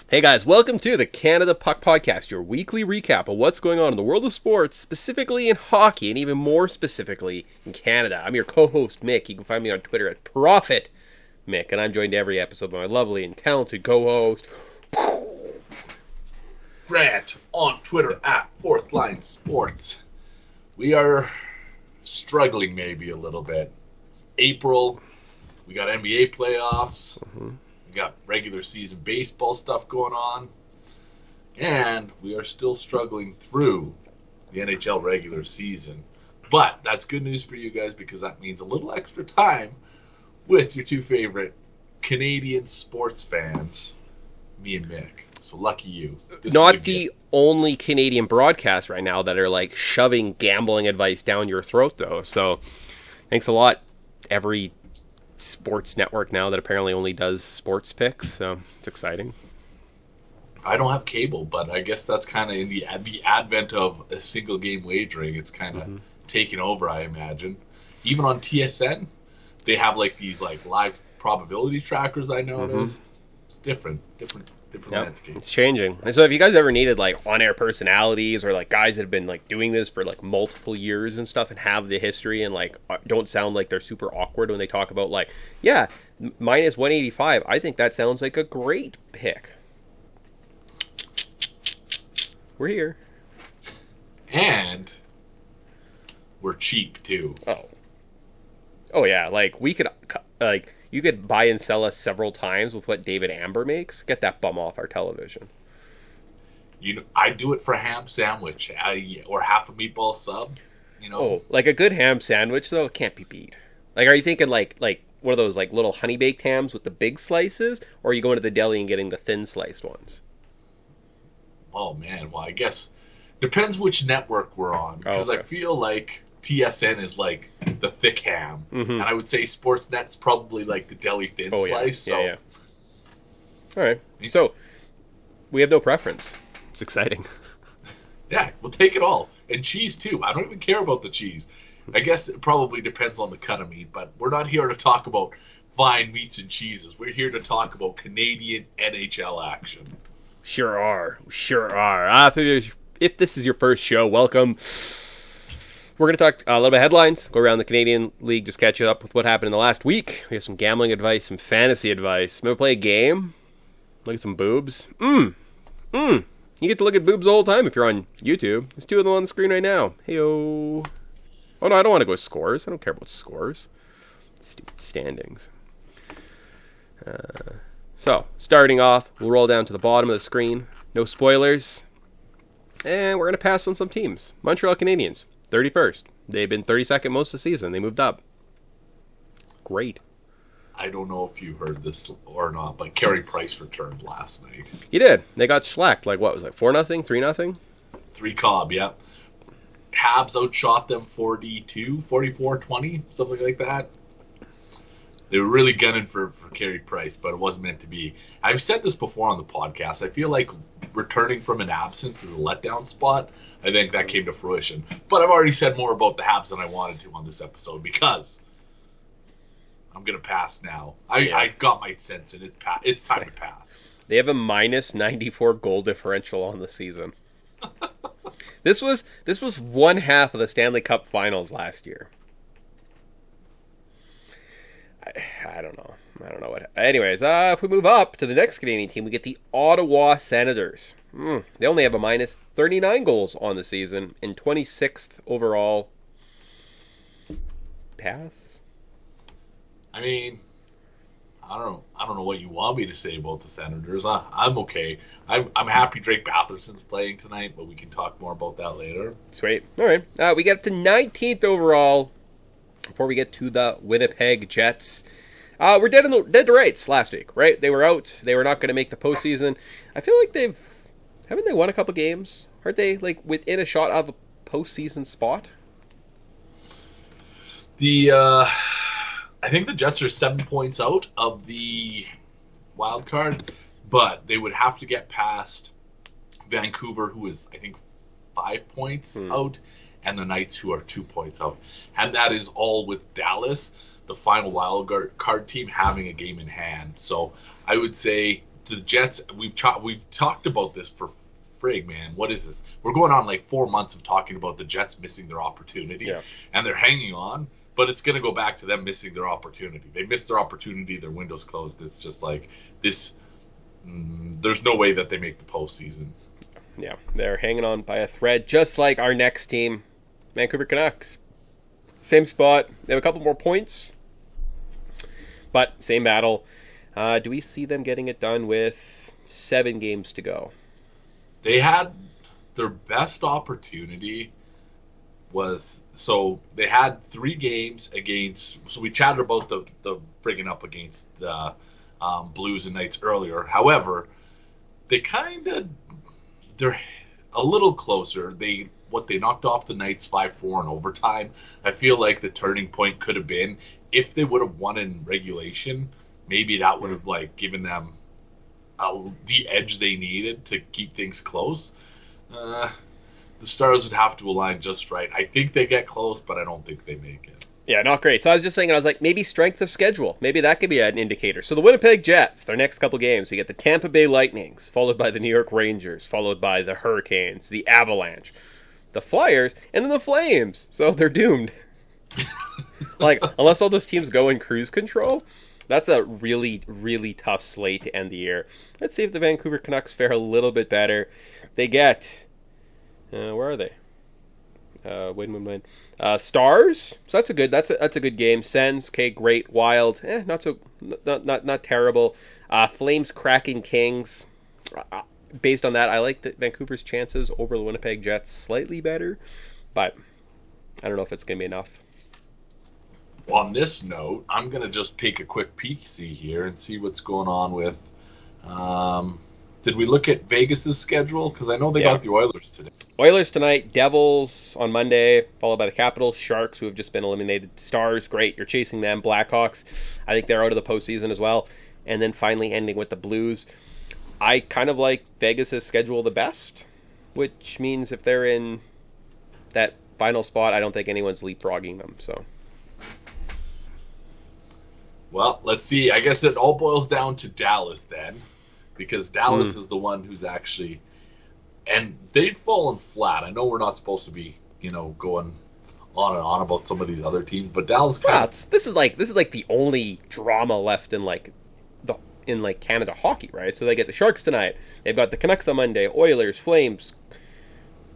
Hey guys, welcome to the Canada Puck Podcast, your weekly recap of what's going on in the world of sports, specifically in hockey, and even more specifically in Canada. I'm your co-host, Mick. You can find me on Twitter at Profit Mick, and I'm joined every episode by my lovely and talented co-host, Grant, on Twitter at Fourth Line Sports. We are struggling maybe a little bit. It's April. We got NBA playoffs. We got regular season baseball stuff going on. And we are still struggling through the NHL regular season. But that's good news for you guys because that means a little extra time with your two favorite Canadian sports fans, me and Mick. So lucky you. Not the only Canadian broadcast right now that are like shoving gambling advice down your throat, though. So thanks a lot, every sports network now that apparently only does sports picks. So it's exciting. I don't have cable, but I guess that's kind of in the advent of a single game wagering. It's kind of taken over, I imagine. Even on TSN, they have like these like live probability trackers. I noticed it's different landscape. It's changing. And so, have you guys ever needed like on-air personalities or like guys that have been like doing this for like multiple years and stuff and have the history and like don't sound like they're super awkward when they talk about like, yeah, minus 185. I think that sounds like a great pick. We're here. And we're cheap too. Oh yeah, like we could like you could buy and sell us several times with what David Amber makes. Get that bum off our television. You know, I do it for a ham sandwich or half a meatball sub. You know, like a good ham sandwich though, it can't be beat. Like, are you thinking like one of those like little honey baked hams with the big slices, or are you going to the deli and getting the thin sliced ones? Oh man, well I guess depends which network we're on because I feel like TSN is like the thick ham, and I would say Sportsnet's probably like the deli thin slice. Yeah. All right, so we have no preference. It's exciting. Yeah, we'll take it all, and cheese too. I don't even care about the cheese. I guess it probably depends on the cut of meat, but we're not here to talk about fine meats and cheeses. We're here to talk about Canadian NHL action. Sure are. If this is your first show, welcome. We're going to talk a little bit of headlines, go around the Canadian League, just catch you up with what happened in the last week. We have some gambling advice, some fantasy advice. Maybe play a game, look at some boobs. You get to look at boobs the whole time if you're on YouTube. There's two of them on the screen right now. Hey-o. Oh, no, I don't want to go with scores. I don't care about scores. Stupid standings. So, starting off, we'll roll down to the bottom of the screen. No spoilers. And we're going to pass on some teams. Montreal Canadiens, 31st. They've been 32nd most of the season. They moved up. Great. I don't know if you heard this or not, but Carey Price returned last night. He did. They got shellacked. Like, what was it, 4-0, 3-0? 3 Cobb, yeah. Habs outshot them 44-20, something like that. They were really gunning for Carey Price, but it wasn't meant to be. I've said this before on the podcast. I feel like returning from an absence is a letdown spot. I think that came to fruition. But I've already said more about the Habs than I wanted to on this episode because I'm going to pass now. I got my sense, and it's time to pass. They have a minus 94 goal differential on the season. This was one half of the Stanley Cup Finals last year. I don't know. What. Anyways, if we move up to the next Canadian team, we get the Ottawa Senators. They only have a minus 39 goals on the season and 26th overall. Pass? I mean, I don't know what you want me to say about the Senators. I'm okay. I'm happy Drake Batherson's playing tonight, but we can talk more about that later. Sweet. All right. We get to 19th overall. Before we get to the Winnipeg Jets, we're dead to rights last week, right? They were out. They were not going to make the postseason. I feel like haven't they won a couple games? Aren't they like within a shot of a postseason spot? I think the Jets are 7 points out of the wild card, but they would have to get past Vancouver, who is I think 5 points out, and the Knights, who are 2 points out. And that is all with Dallas, the final wild card team, having a game in hand. So I would say the Jets, we've talked about this for frig, man. What is this? We're going on like 4 months of talking about the Jets missing their opportunity, and they're hanging on. But it's going to go back to them missing their opportunity. They missed their opportunity. Their window's closed. It's just like this. There's no way that they make the postseason. Yeah, they're hanging on by a thread, just like our next team, Vancouver Canucks. Same spot. They have a couple more points, but same battle. Do we see them getting it done with 7 games to go? They had their best opportunity. They had 3 games against. So we chatted about the friggin' up against the Blues and Knights earlier. However, they're a little closer. They knocked off the Knights 5-4 in overtime. I feel like the turning point could have been if they would have won in regulation. Maybe that would have given them the edge they needed to keep things close. The stars would have to align just right. I think they get close, but I don't think they make it. Yeah, not great. So I was just thinking, maybe strength of schedule. Maybe that could be an indicator. So the Winnipeg Jets, their next couple games, we get the Tampa Bay Lightnings, followed by the New York Rangers, followed by the Hurricanes, the Avalanche, the Flyers, and then the Flames. So they're doomed. Unless all those teams go in cruise control, that's a really, really tough slate to end the year. Let's see if the Vancouver Canucks fare a little bit better. They get... where are they? Win. Stars. So that's a good game. Sens. Okay, great. Wild. Not terrible. Flames, Kraken, Kings. Based on that, I like Vancouver's chances over the Winnipeg Jets slightly better, but I don't know if it's gonna be enough. On this note, I'm gonna just take a quick peek here and see what's going on with. Did we look at Vegas's schedule? Because I know they got the Oilers today. Oilers tonight, Devils on Monday, followed by the Capitals, Sharks, who have just been eliminated, Stars, great, you're chasing them, Blackhawks, I think they're out of the postseason as well, and then finally ending with the Blues. I kind of like Vegas's schedule the best, which means if they're in that final spot, I don't think anyone's leapfrogging them, so... Well, let's see. I guess it all boils down to Dallas then, because Dallas is the one who's actually, and they've fallen flat. I know we're not supposed to be, going on and on about some of these other teams, but Dallas this is like the only drama left in Canada hockey, right? So they get the Sharks tonight. They've got the Canucks on Monday, Oilers, Flames,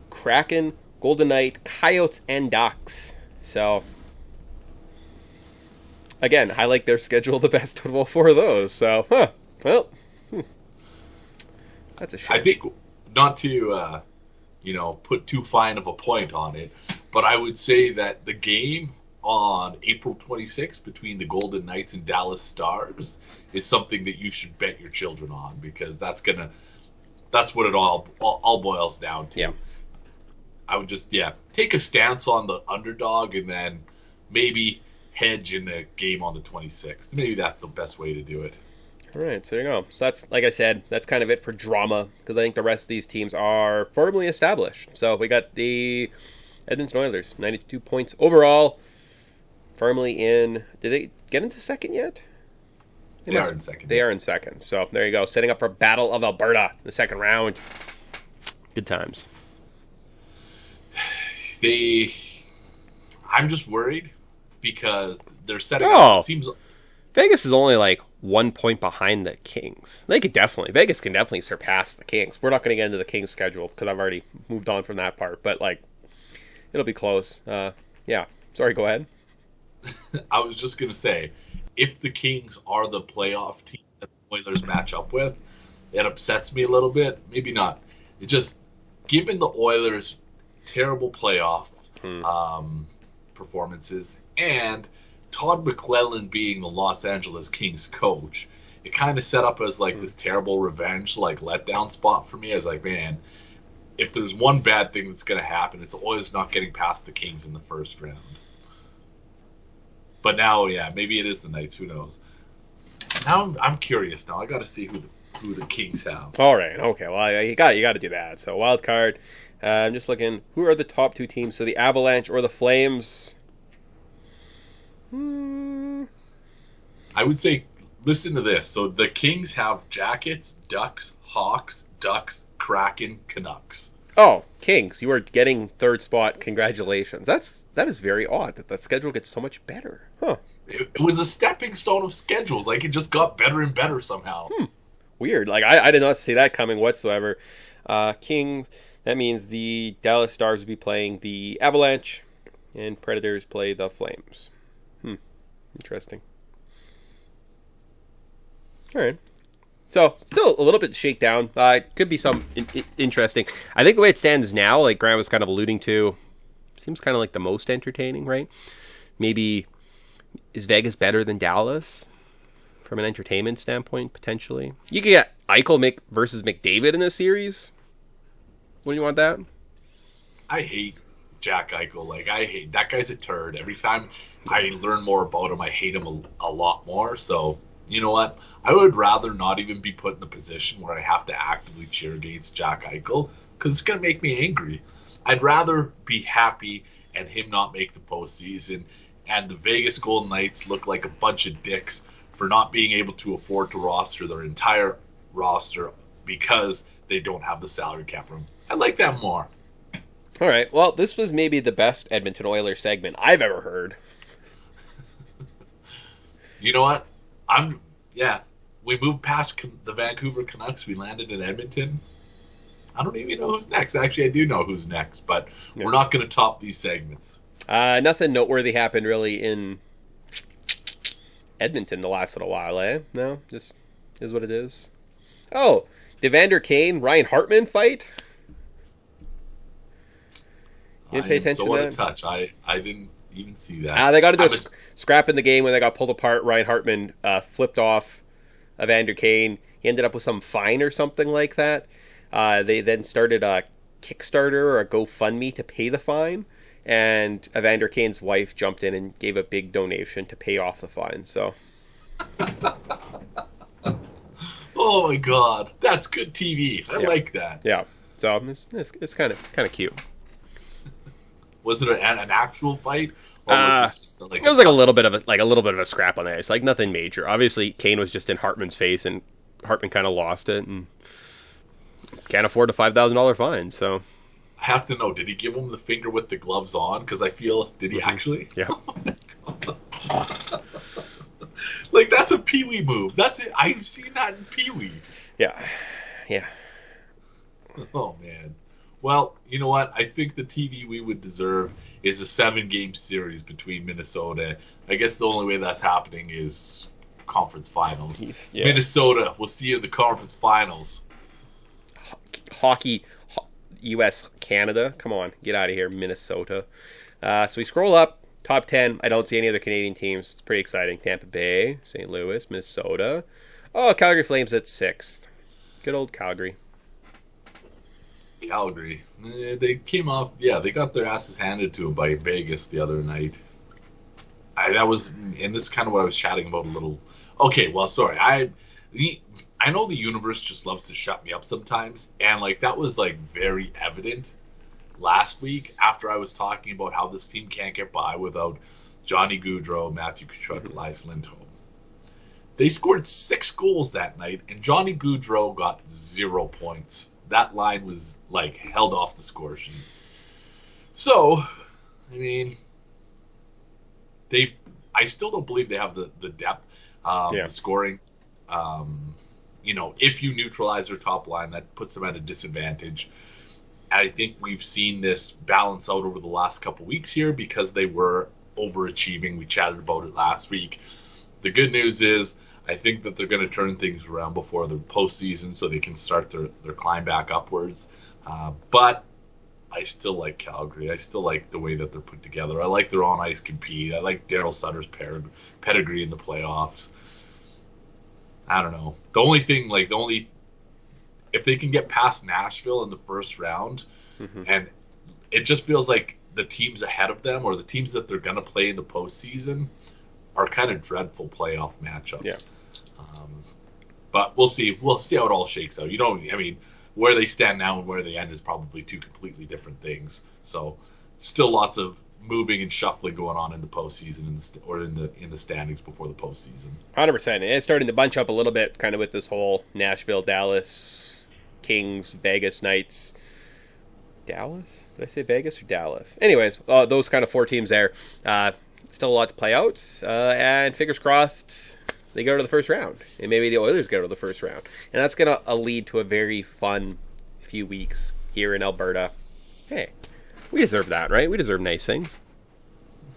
Kraken, Golden Knight, Coyotes, and Ducks. So. Again, I like their schedule the best of all 4 of those. So, that's a shame. I think not to, put too fine of a point on it, but I would say that the game on April 26th between the Golden Knights and Dallas Stars is something that you should bet your children on, because that's what it all boils down to. Yeah. I would just take a stance on the underdog and then maybe hedge in the game on the 26th. Maybe that's the best way to do it. All right, so there you go. So that's, like I said, that's kind of it for drama, because I think the rest of these teams are firmly established. So we got the Edmonton Oilers, 92 points overall, firmly in. Did they get into second yet? They are in second. They are in second. So there you go, setting up for Battle of Alberta in the second round. Good times. I'm just worried, because they're setting up. It seems Vegas is only 1 point behind the Kings. Vegas can definitely surpass the Kings. We're not going to get into the Kings schedule because I've already moved on from that part, but it'll be close. Sorry, go ahead. I was just going to say, if the Kings are the playoff team that the Oilers match up with, it upsets me a little bit. Maybe not. It just, given the Oilers' terrible playoff performances and Todd McClellan being the Los Angeles Kings coach, it kind of set up as this terrible revenge letdown spot for me. I was like, man, if there's one bad thing that's going to happen, it's the Oilers not getting past the Kings in the first round. But now, maybe it is the Knights. Who knows? Now I'm curious. Now I got to see who the Kings have. All right. Okay. Well, you got to do that. So wild card. I'm just looking. Who are the top 2 teams? So the Avalanche or the Flames? I would say listen to this. So the Kings have Jackets, Ducks, Hawks, Ducks, Kraken, Canucks. Oh, Kings, you are getting third spot. Congratulations. That is very odd that the schedule gets so much better. Huh. It was a stepping stone of schedules. Like, it just got better and better somehow. Weird. Like, I did not see that coming whatsoever. Kings, that means the Dallas Stars will be playing the Avalanche, and Predators play the Flames. Interesting. All right. So, still a little bit shakedown. Could be some interesting. I think the way it stands now, like Grant was kind of alluding to, seems kind of like the most entertaining, right? Maybe, is Vegas better than Dallas from an entertainment standpoint, potentially? You could get Eichel versus McDavid in a series. Wouldn't you want that? I hate Jack Eichel. Like, I hate that guy's a turd. Every time I learn more about him, I hate him a lot more. So, you know what? I would rather not even be put in a position where I have to actively cheer against Jack Eichel, because it's going to make me angry. I'd rather be happy and him not make the postseason, and the Vegas Golden Knights look like a bunch of dicks for not being able to afford to roster their entire roster because they don't have the salary cap room. I like that more. All right. Well, this was maybe the best Edmonton Oilers segment I've ever heard. You know what? We moved past the Vancouver Canucks. We landed in Edmonton. I don't even know who's next. Actually, I do know who's next, but we're not going to top these segments. Nothing noteworthy happened really in Edmonton the last little while, eh? No? Just is what it is. Oh, the Evander Kane, Ryan Hartman fight? You didn't pay attention to that? Out of touch. I didn't even see that. They got to do a scrap in the game when they got pulled apart. Ryan Hartman flipped off Evander Kane. He ended up with some fine or something like that. They then started a Kickstarter or a GoFundMe to pay the fine, and Evander Kane's wife jumped in and gave a big donation to pay off the fine. So, oh my God, that's good TV. I like that. Yeah, so it's kind of cute. Was it an actual fight? Or was this just like it was like a little bit of a scrap on the ice, like nothing major. Obviously, Kane was just in Hartman's face, and Hartman kind of lost it and can't afford a $5,000 fine. So I have to know, did he give him the finger with the gloves on? Because I feel, did he actually? Yeah. Oh my God. Like, that's a Pee-wee move. That's it. I've seen that in Pee-wee. Yeah. Oh man. Well, you know what? I think the TV we would deserve is a 7-game series between Minnesota. I guess the only way that's happening is conference finals. Yeah. Minnesota, we'll see you in the conference finals. Hockey, U.S., Canada. Come on, get out of here, Minnesota. So we scroll up, top 10. I don't see any other Canadian teams. It's pretty exciting. Tampa Bay, St. Louis, Minnesota. Oh, Calgary Flames at 6th. Good old Calgary. Calgary. They came off, they got their asses handed to them by Vegas the other night. And this is kind of what I was chatting about a little. Okay, well, sorry. I know the universe just loves to shut me up sometimes, and like that was like very evident last week after I was talking about how this team can't get by without Johnny Gaudreau, Matthew Tkachuk, Elias Lindholm. They scored 6 goals that night, and Johnny Gaudreau got 0 points. That line was like held off the score sheet. So, I mean, I still don't believe they have the depth, the scoring. If you neutralize their top line, that puts them at a disadvantage. And I think we've seen this balance out over the last couple weeks here because they were overachieving. We chatted about it last week. The good news is I think that they're going to turn things around before the postseason so they can start their climb back upwards. But I still like Calgary. I still like the way that they're put together. I like their on-ice compete. I like Daryl Sutter's pedigree in the playoffs. I don't know. If they can get past Nashville in the first round, and it just feels like the teams ahead of them or the teams that they're going to play in the postseason are kind of dreadful playoff matchups. Yeah. But we'll see. We'll see how it all shakes out. Where they stand now and where they end is probably 2 completely different things. So still lots of moving and shuffling going on in the postseason or in the standings before the postseason. 100%. It's starting to bunch up a little bit, kind of with this whole Nashville, Dallas, Kings, Vegas Knights. Dallas? Did I say Vegas or Dallas? Anyways, those kind of 4 teams there. Still a lot to play out, and fingers crossed they go to the first round, and maybe the Oilers go to the first round, and that's going to lead to a very fun few weeks here in Alberta. Hey, we deserve that, right? We deserve nice things.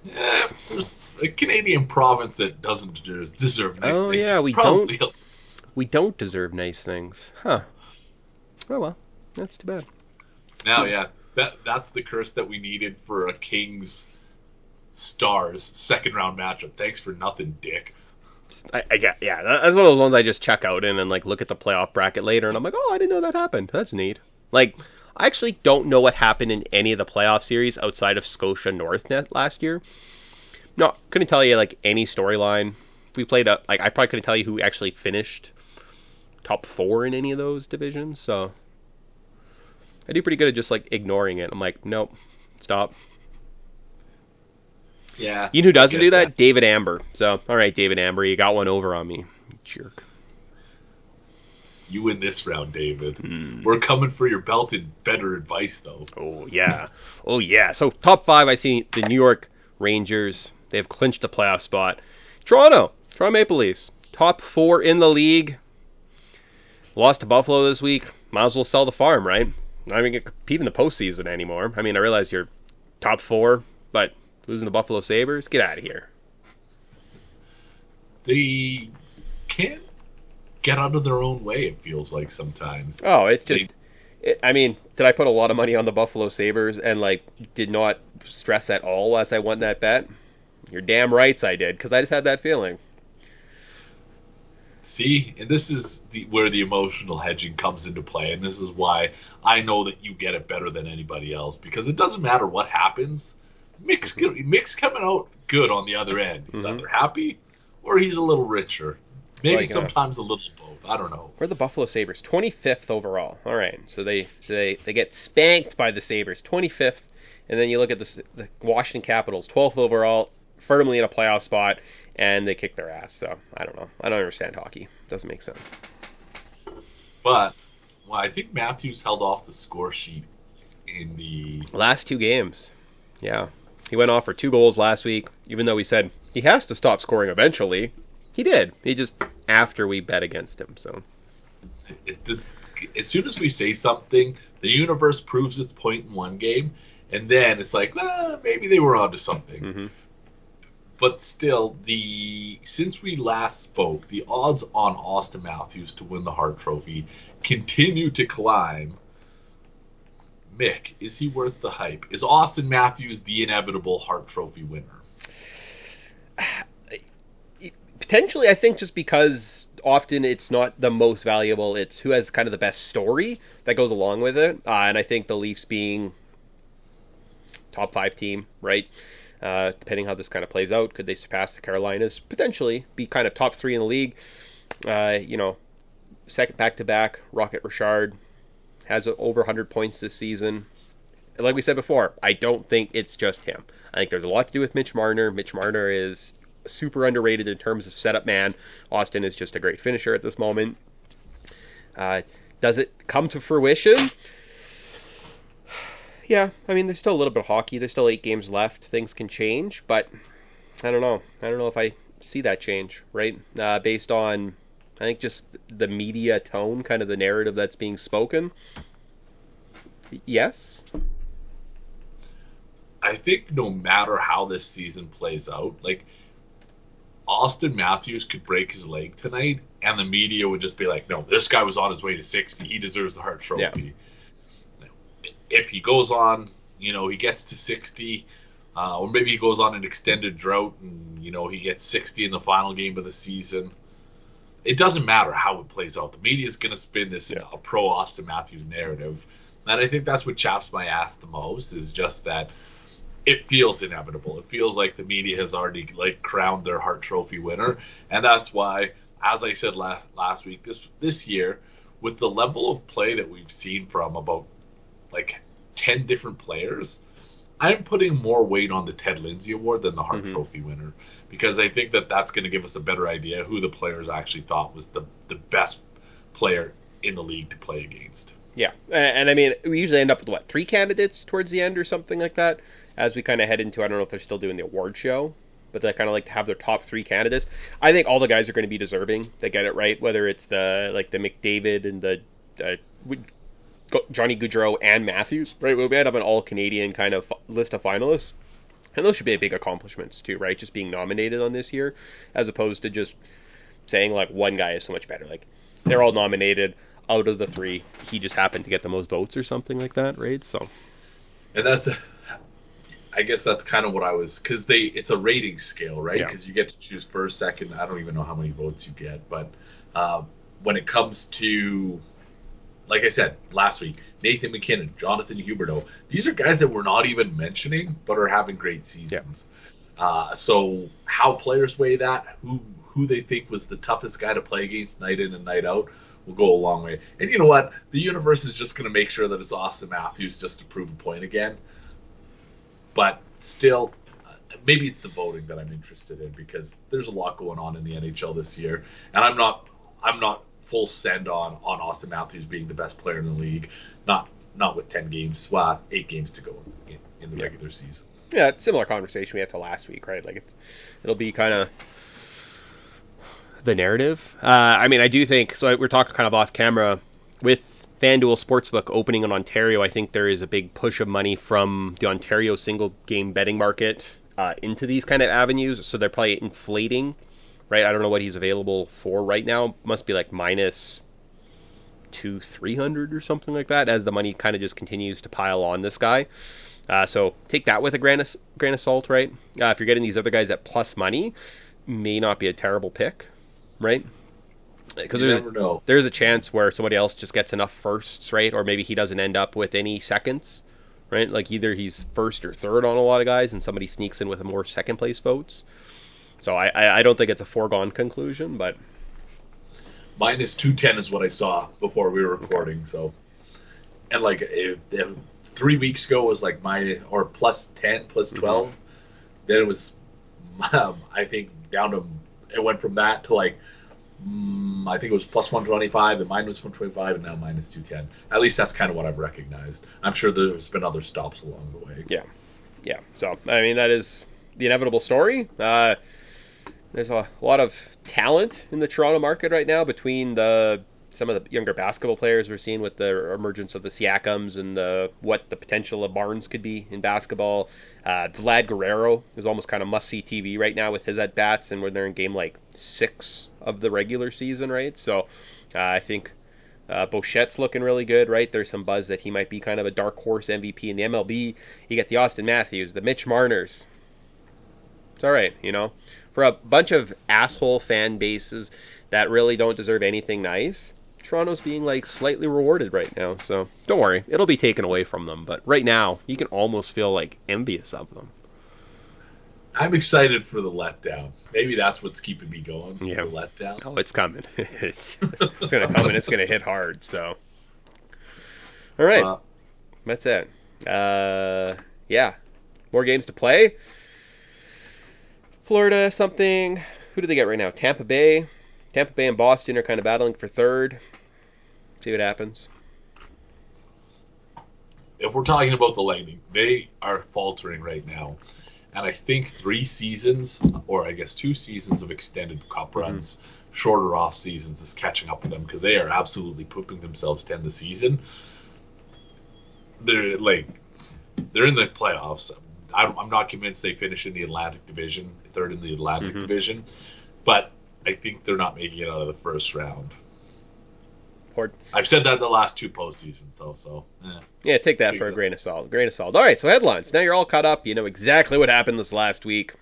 Yeah, there's a Canadian province that doesn't deserve nice things. Oh yeah, we don't deserve nice things, huh? Oh well, that's too bad. Now, yeah, that's the curse that we needed for a Kings Stars second round matchup. Thanks for nothing, Dick. I get, yeah, that's one of those ones I just check out in and like look at the playoff bracket later, and I'm like, oh, I didn't know that happened. That's neat. Like, I actually don't know what happened in any of the playoff series outside of Scotia Northnet last year. No, couldn't tell you like any storyline. We played I probably couldn't tell you who actually finished top 4 in any of those divisions. So I do pretty good at just like ignoring it. I'm like, nope, stop. Yeah. You know who doesn't do that? David Amber. So, all right, David Amber, you got one over on me. Jerk. You win this round, David. We're coming for your belt in Bettor Advice, though. Oh, yeah. Oh, yeah. So, top 5, I see the New York Rangers. They have clinched a playoff spot. Toronto Maple Leafs. Top 4 in the league. Lost to Buffalo this week. Might as well sell the farm, right? Not even going to compete in the postseason anymore. I mean, I realize you're top 4, but losing the Buffalo Sabres? Get out of here. They can't get out of their own way, it feels like sometimes. Oh, it's just... I mean, did I put a lot of money on the Buffalo Sabres and, like, did not stress at all as I won that bet? You're damn rights I did, because I just had that feeling. See, and this is where the emotional hedging comes into play, and this is why I know that you get it better than anybody else, because it doesn't matter what happens. Mick's coming out good on the other end. He's either happy or he's a little richer. Maybe sometimes a little both. I don't know. Where are the Buffalo Sabres? 25th overall. All right, so they get spanked by the Sabres, 25th, and then you look at the Washington Capitals, 12th overall, firmly in a playoff spot, and they kick their ass. So I don't know. I don't understand hockey. Doesn't make sense. But I think Matthews held off the score sheet in the last 2 games. Yeah. He went off for 2 goals last week, even though we said he has to stop scoring eventually. He did. He just, after we bet against him, so. As soon as we say something, the universe proves its point in one game, and then it's like, maybe they were onto something. Mm-hmm. But still, since we last spoke, the odds on Austin Matthews to win the Hart Trophy continue to climb. Mick, is he worth the hype? Is Austin Matthews the inevitable Hart Trophy winner? Potentially, I think just because often it's not the most valuable, it's who has kind of the best story that goes along with it. And I think the Leafs being top 5 team, right? Depending how this kind of plays out, could they surpass the Carolinas? Potentially be kind of top 3 in the league. Second back-to-back, Rocket Richard has over 100 points this season. And like we said before, I don't think it's just him. I think there's a lot to do with Mitch Marner. Mitch Marner is super underrated in terms of setup man. Austin is just a great finisher at this moment. Does it come to fruition? Yeah, I mean, there's still a little bit of hockey. There's still 8 games left. Things can change, but I don't know. I don't know if I see that change, right? Based on, I think, just the media tone, kind of the narrative that's being spoken. Yes. I think no matter how this season plays out, like, Austin Matthews could break his leg tonight, and the media would just be like, no, this guy was on his way to 60. He deserves the Hart Trophy. Yeah. If he goes on, he gets to 60, or maybe he goes on an extended drought and, he gets 60 in the final game of the season. It doesn't matter how it plays out. The media is going to spin this in a pro Austin Matthews narrative. And I think that's what chaps my ass the most, is just that it feels inevitable. It feels like the media has already crowned their Hart Trophy winner. And that's why, as I said last week, this year, with the level of play that we've seen from about 10 different players, I'm putting more weight on the Ted Lindsay Award than the Hart Mm-hmm. Trophy winner, because I think that that's going to give us a better idea who the players actually thought was the best player in the league to play against. Yeah, and I mean, we usually end up with, what, 3 candidates towards the end or something like that, as we kind of head into, I don't know if they're still doing the award show, but they kind of like to have their top 3 candidates. I think all the guys are going to be deserving. They get it right, whether it's the McDavid and the Johnny Gaudreau and Matthews, right? We end up an all-Canadian kind of list of finalists. And those should be big accomplishments too, right? Just being nominated on this year, as opposed to just saying like one guy is so much better. Like, they're all nominated. Out of the 3, he just happened to get the most votes or something like that, right? So, and I guess that's kind of what I was, because it's a rating scale, right? Because you get to choose first, second. I don't even know how many votes you get, but when it comes to, like I said last week, Nathan McKinnon, Jonathan Huberdeau, these are guys that we're not even mentioning, but are having great seasons. So how players weigh that, who they think was the toughest guy to play against night in and night out, will go a long way. And you know what? The universe is just going to make sure that it's Austin Matthews just to prove a point again. But still, maybe it's the voting that I'm interested in, because there's a lot going on in the NHL this year, and I'm not full send on Austin Matthews being the best player in the league. Not with 8 games to go in the regular season. Yeah, it's a similar conversation we had to last week, right? Like, it'll be kind of the narrative. I mean, I do think, so we're talking kind of off camera, with FanDuel Sportsbook opening in Ontario, I think there is a big push of money from the Ontario single game betting market into these kind of avenues, so they're probably inflating, right? I don't know what he's available for right now. Must be like minus 200-300 or something like that, as the money kind of just continues to pile on this guy. So take that with a grain of salt, right? If you're getting these other guys at plus money, may not be a terrible pick, right? Because there's a chance where somebody else just gets enough firsts, right? Or maybe he doesn't end up with any seconds, right? Like, either he's first or third on a lot of guys, and somebody sneaks in with more second place votes. So I don't think it's a foregone conclusion, but minus 210 is what I saw before we were recording. Okay. So, and like 3 weeks ago was like plus 10, plus 12. Mm-hmm. Then it was, I think, down to, it went from that to like, I think it was plus 125, and minus 125, and now minus 210. At least that's kind of what I've recognized. I'm sure there's been other stops along the way. Yeah. So, I mean, that is the inevitable story. There's a lot of talent in the Toronto market right now, between some of the younger basketball players we're seeing with the emergence of the Siakams and what the potential of Barnes could be in basketball. Vlad Guerrero is almost kind of must-see TV right now with his at-bats, and when they're in game like 6 of the regular season, right? So I think Bochette's looking really good, right? There's some buzz that he might be kind of a dark horse MVP in the MLB. You get the Austin Matthews, the Mitch Marners. It's all right, For a bunch of asshole fan bases that really don't deserve anything nice, Toronto's being like slightly rewarded right now. So don't worry, it'll be taken away from them. But right now, you can almost feel like envious of them. I'm excited for the letdown. Maybe that's what's keeping me going. Yeah. The letdown. Oh, it's coming. it's going to come, and it's going to hit hard. So, all right, that's it. Yeah, more games to play. Florida, something. Who do they get right now? Tampa Bay and Boston are kind of battling for third. See what happens. If we're talking about the Lightning, they are faltering right now. And I think 3 seasons, or I guess 2 seasons of extended cup runs, shorter off seasons, is catching up with them, because they are absolutely pooping themselves to end the season. They're in the playoffs. I'm not convinced they finish in the Atlantic Division, third in the Atlantic Division, but I think they're not making it out of the first round. I've said that the last 2 postseasons, though, so... Yeah, take that for a grain of salt. All right, so headlines. Now you're all caught up. You know exactly what happened this last week.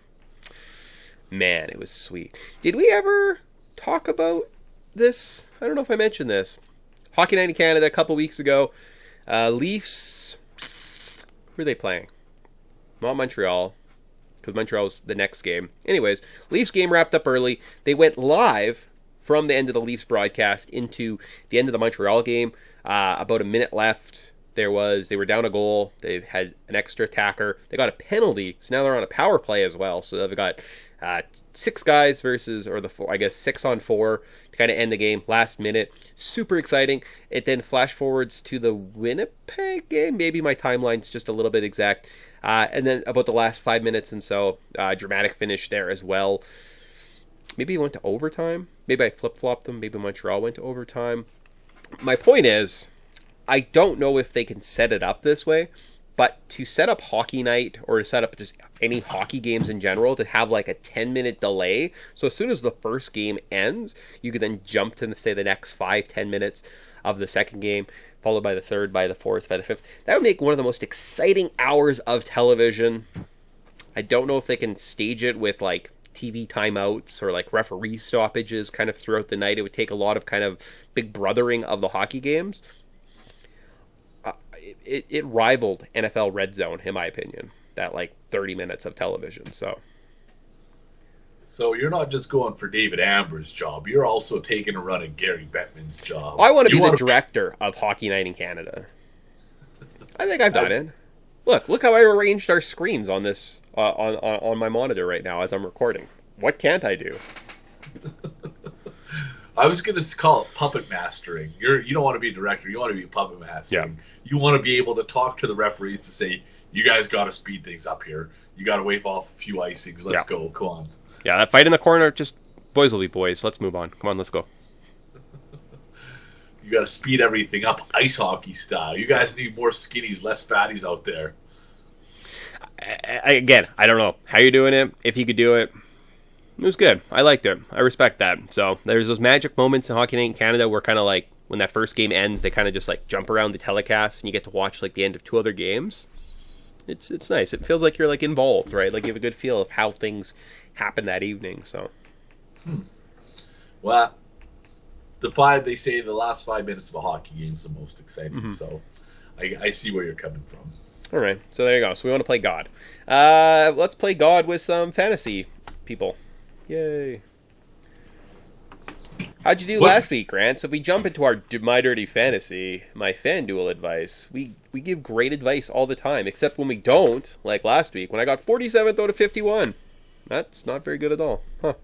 Man, it was sweet. Did we ever talk about this? I don't know if I mentioned this. Hockey Night in Canada a couple weeks ago. Leafs... Who are they playing? Not Montreal, because Montreal was the next game. Anyways, Leafs game wrapped up early. They went live from the end of the Leafs broadcast into the end of the Montreal game. About a minute left They were down a goal. They had an extra attacker. They got a penalty, so now they're on a power play as well. So they've got 6 guys versus, or 6-on-4 to kind of end the game last minute. Super exciting. It then flash forwards to the Winnipeg game. Maybe my timeline's just a little bit exact. And then about the last 5 minutes and so, dramatic finish there as well. Maybe it went to overtime. Maybe I flip-flopped them. Maybe Montreal went to overtime. My point is, I don't know if they can set it up this way, but to set up hockey night or to set up just any hockey games in general to have like a 10-minute delay, so as soon as the first game ends, you could then jump to, say, the next 5-10 minutes of the second game, followed by the third, by the fourth, by the fifth. That would make one of the most exciting hours of television. I don't know if they can stage it with like TV timeouts or like referee stoppages kind of throughout the night. It would take a lot of kind of big brothering of the hockey games. It rivaled NFL Red Zone, in my opinion, that like 30 minutes of television. So you're not just going for David Amber's job. You're also taking a run at Gary Bettman's job. I want to be the director of Hockey Night in Canada. I think I've done it. Look how I arranged our screens on this on my monitor right now as I'm recording. What can't I do? I was going to call it puppet mastering. You don't want to be a director. You want to be puppet mastering. Yeah. You want to be able to talk to the referees to say, you guys got to speed things up here. You got to wave off a few icings. Let's go. Come on. Yeah, that fight in the corner, just boys will be boys. Let's move on. Come on, let's go. You got to speed everything up ice hockey style. You guys need more skinnies, less fatties out there. Again, I don't know how you're doing it. If you could do it, it was good. I liked it. I respect that. So there's those magic moments in Hockey Night in Canada where kind of like when that first game ends, they kind of just like jump around the telecast and you get to watch like the end of 2 other games. It's nice. It feels like you're like involved, right? Like you have a good feel of how things happen that evening. So, well, they say the last 5 minutes of a hockey game is the most exciting. Mm-hmm. So I see where you're coming from. All right. So there you go. So we want to play God. Let's play God with some fantasy people. Yay. How'd you do last week, Grant? So if we jump into our My Dirty Fantasy, my FanDuel advice, we give great advice all the time, except when we don't, like last week, when I got 47th out of 51. That's not very good at all. Huh.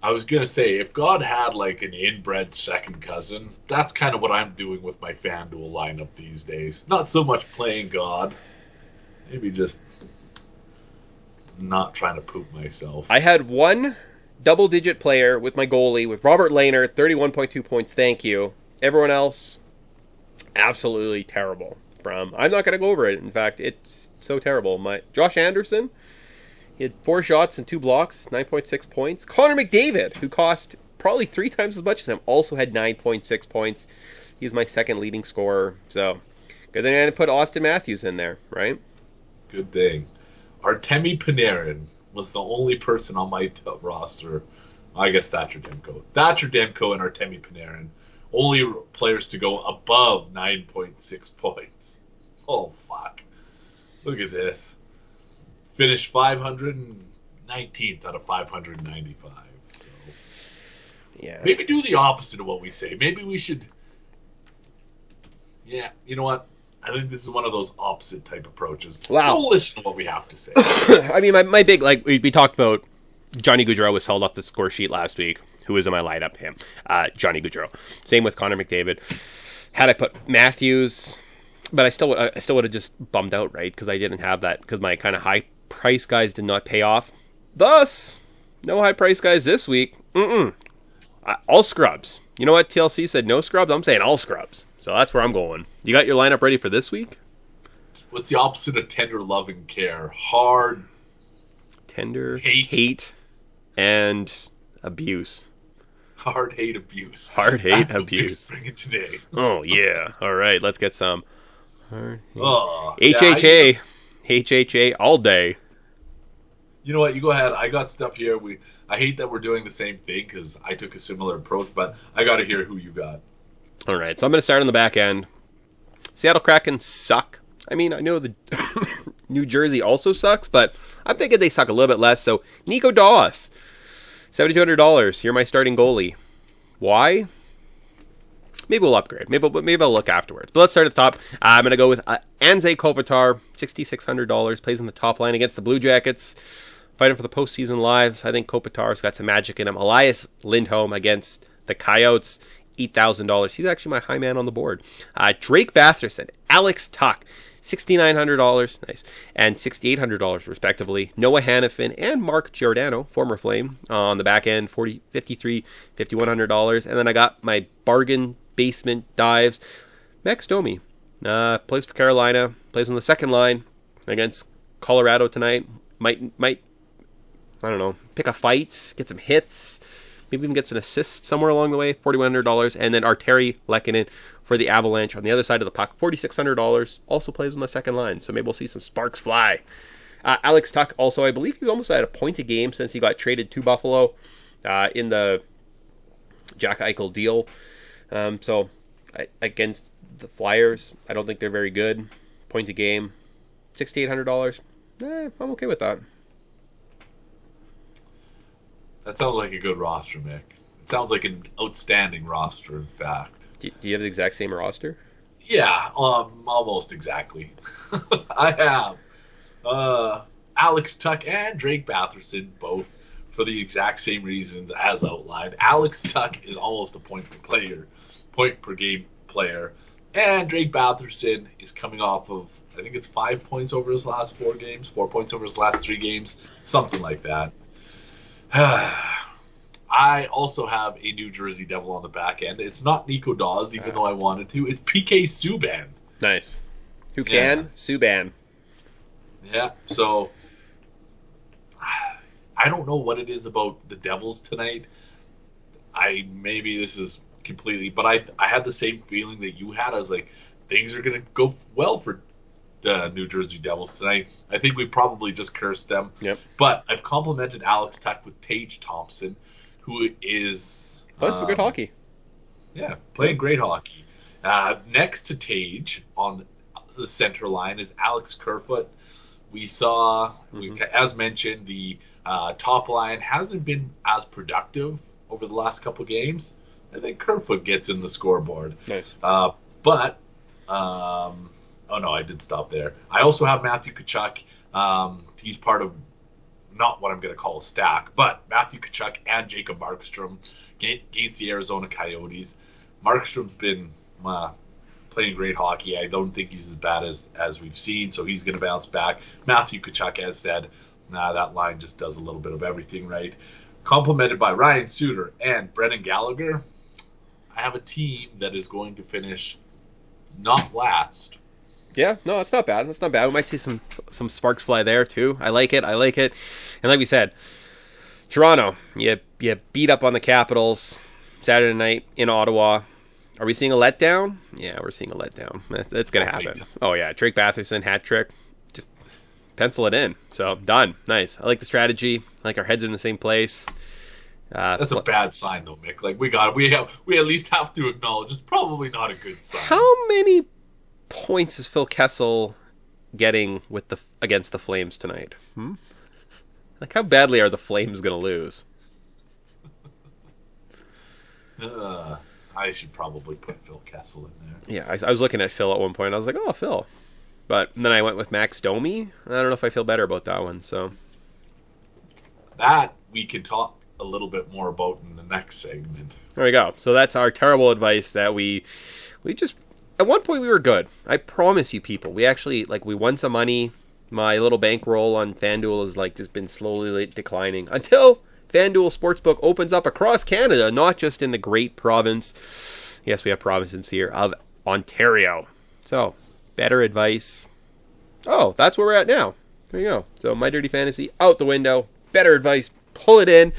I was going to say, if God had like an inbred second cousin, that's kind of what I'm doing with my FanDuel lineup these days. Not so much playing God. Maybe just not trying to poop myself. I had one double-digit player with my goalie, with Robert Lehner, 31.2 points, thank you. Everyone else, absolutely terrible. I'm not going to go over it. In fact, it's so terrible. Josh Anderson, he had 4 shots and 2 blocks, 9.6 points. Connor McDavid, who cost probably 3 times as much as him, also had 9.6 points. He's my second leading scorer. So, good thing I didn't put Austin Matthews in there, right? Good thing. Artemi Panarin was the only person on my roster. I guess Thatcher Demko. Thatcher Demko and Artemi Panarin. Only players to go above 9.6 points. Oh, fuck. Look at this. Finished 519th out of 595. So, yeah. Maybe do the opposite of what we say. Maybe we should... Yeah, you know what? I think this is one of those opposite type approaches. Wow. Don't listen to what we have to say. I mean, my big, like, we talked about Johnny Gaudreau was held off the score sheet last week. Who was in my lineup? Him. Johnny Gaudreau. Same with Connor McDavid. Had I put Matthews, but I still would have just bummed out, right? Because I didn't have that, because my kind of high price guys did not pay off. Thus, no high price guys this week. All scrubs. You know what? TLC said no scrubs. I'm saying all scrubs. So that's where I'm going. You got your lineup ready for this week? What's the opposite of tender love and care? Hard. Tender. Hate. And abuse. Hard hate abuse. Hard hate abuse. Bring it today. Oh, yeah. All right. Let's get some. Hard hate. Oh, HHA. Yeah, HHA all day. You know what? You go ahead. I got stuff here. I hate that we're doing the same thing because I took a similar approach, but I got to hear who you got. All right, so I'm going to start on the back end. Seattle Kraken suck. I mean, I know the New Jersey also sucks, but I'm thinking they suck a little bit less. So Nico Dawes, $7,200. You're my starting goalie. Why? maybe we'll upgrade. Maybe I'll look afterwards. But let's start at the top. I'm going to go with Anze Kopitar, $6,600. Plays in the top line against the Blue Jackets. Fighting for the postseason lives. I think Kopitar's got some magic in him. Elias Lindholm against the Coyotes, $8,000. He's actually my high man on the board. Drake Batherson, Alex Tuck, $6,900, nice, and $6,800 respectively. Noah Hannafin and Mark Giordano, former Flame, on the back end, $53,000, $5,100. And then I got my bargain basement dives. Max Domi, plays for Carolina, plays on the second line against Colorado tonight. Might I don't know, pick a fight, get some hits, maybe even get some assists somewhere along the way, $4,100. And then Arteri Lehkonen for the Avalanche on the other side of the puck, $4,600, also plays on the second line, so maybe we'll see some sparks fly. Alex Tuck also, I believe he's almost at a point a game since he got traded to Buffalo in the Jack Eichel deal. So against the Flyers, I don't think they're very good. Point a game, $6,800. I'm okay with that. That sounds like a good roster, Mick. It sounds like an outstanding roster, in fact. Do you have the exact same roster? Yeah, almost exactly. I have Alex Tuck and Drake Batherson, both for the exact same reasons as outlined. Alex Tuck is almost a point per game player, and Drake Batherson is coming off of, I think it's 5 points over his last 4 games, 4 points over his last 3 games, something like that. I also have a New Jersey Devil on the back end. It's not Nico Dawes, even though I wanted to. It's PK Subban. Nice. Who can? Yeah. Subban. Yeah, so I don't know what it is about the Devils tonight. Maybe this is completely, but I had the same feeling that you had. I was like, things are going to go well for the New Jersey Devils tonight. I think we probably just cursed them. Yep. But I've complimented Alex Tuck with Tage Thompson, who is playing some good hockey. Yeah, playing great hockey. Next to Tage on the center line is Alex Kerfoot. We saw, as mentioned, the top line hasn't been as productive over the last couple games. I think Kerfoot gets in the scoreboard. Nice. Oh, no, I did stop there. I also have Matthew Tkachuk. He's part of not what I'm going to call a stack, but Matthew Tkachuk and Jacob Markstrom against the Arizona Coyotes. Markstrom's been playing great hockey. I don't think he's as bad as we've seen, so he's going to bounce back. Matthew Tkachuk has said, that line just does a little bit of everything right. Complemented by Ryan Suter and Brendan Gallagher, I have a team that is going to finish not last. Yeah, no, it's not bad. It's not bad. We might see some sparks fly there too. I like it. And like we said, Toronto, you beat up on the Capitals Saturday night in Ottawa. Are we seeing a letdown? Yeah, we're seeing a letdown. It's going to happen. Oh, yeah. Drake Batherson, hat trick. Just pencil it in. So, done. Nice. I like the strategy. I like our heads are in the same place. That's a bad sign, though, Mick. Like, we at least have to acknowledge it's probably not a good sign. How many points is Phil Kessel getting against the Flames tonight? Like, how badly are the Flames going to lose? I should probably put Phil Kessel in there. Yeah, I was looking at Phil at one point. I was like, oh, Phil. But then I went with Max Domi. I don't know if I feel better about that one. So that we can talk a little bit more about in the next segment. There we go. So that's our terrible advice that we just... At one point we were good. I promise you people. We actually, we won some money. My little bankroll on FanDuel has, just been slowly declining until FanDuel Sportsbook opens up across Canada, not just in the great province. Yes, we have provinces here of Ontario. So, Bettor Advice. Oh, that's where we're at now. There you go. So, My Dirty Fantasy out the window. Bettor Advice, pull it in.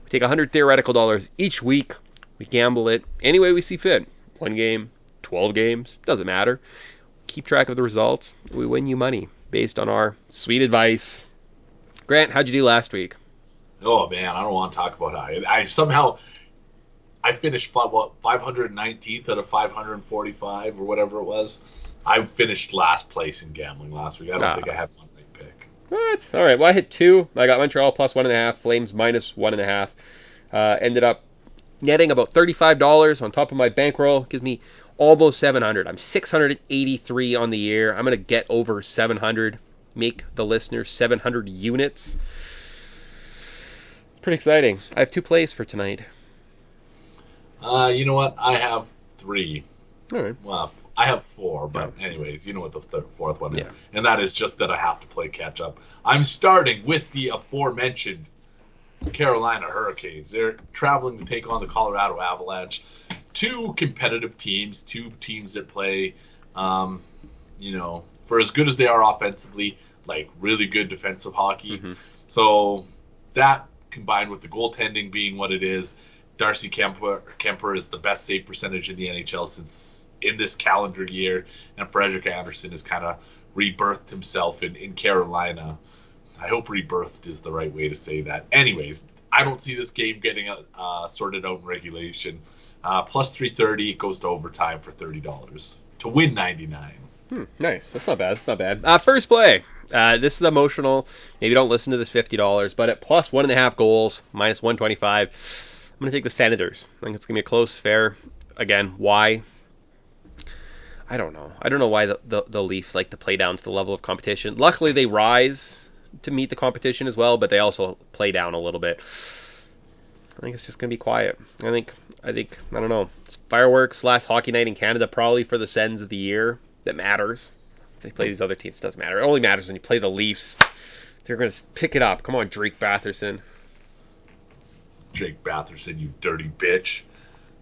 We take 100 theoretical dollars each week. We gamble it any way we see fit. 1 game, 12 games, doesn't matter. Keep track of the results. We win you money based on our sweet advice. Grant, how'd you do last week? Oh, man, I don't want to talk about how I finished 519th out of 545 or whatever it was. I finished last place in gambling last week. I don't think I had one right pick. What? All right, well, I hit 2. I got Montreal plus 1.5, Flames minus 1.5. Ended up netting about $35 on top of my bankroll. Gives me almost 700. I'm 683 on the year. I'm going to get over 700. Make the listener 700 units. Pretty exciting. I have 2 plays for tonight. You know what? I have 3. All right. Well, I have 4, but anyways, you know what the fourth one is. Yeah. And that is just that I have to play catch up. I'm starting with the aforementioned Carolina Hurricanes. They're traveling to take on the Colorado Avalanche. 2 competitive teams, 2 teams that play, for as good as they are offensively, like really good defensive hockey. Mm-hmm. So that combined with the goaltending being what it is, Darcy Kemper is the best save percentage in the NHL since in this calendar year, and Frederik Andersen has kind of rebirthed himself in Carolina. I hope rebirthed is the right way to say that. Anyways, I don't see this game getting sorted out in regulation. Plus 330, it goes to overtime for $30 to win 99. Nice. That's not bad. That's not bad. First play. This is emotional. Maybe don't listen to this $50, but at plus 1.5 goals, minus 125, I'm going to take the Senators. I think it's going to be a close, fair. Again, why? I don't know. I don't know why the Leafs like to play down to the level of competition. Luckily, they rise to meet the competition as well, but they also play down a little bit. I think it's just going to be quiet. I think, I don't know. It's fireworks, last hockey night in Canada, probably for the Sens of the year. That matters. If they play these other teams, it doesn't matter. It only matters when you play the Leafs. They're going to pick it up. Come on, Drake Batherson. Drake Batherson, you dirty bitch.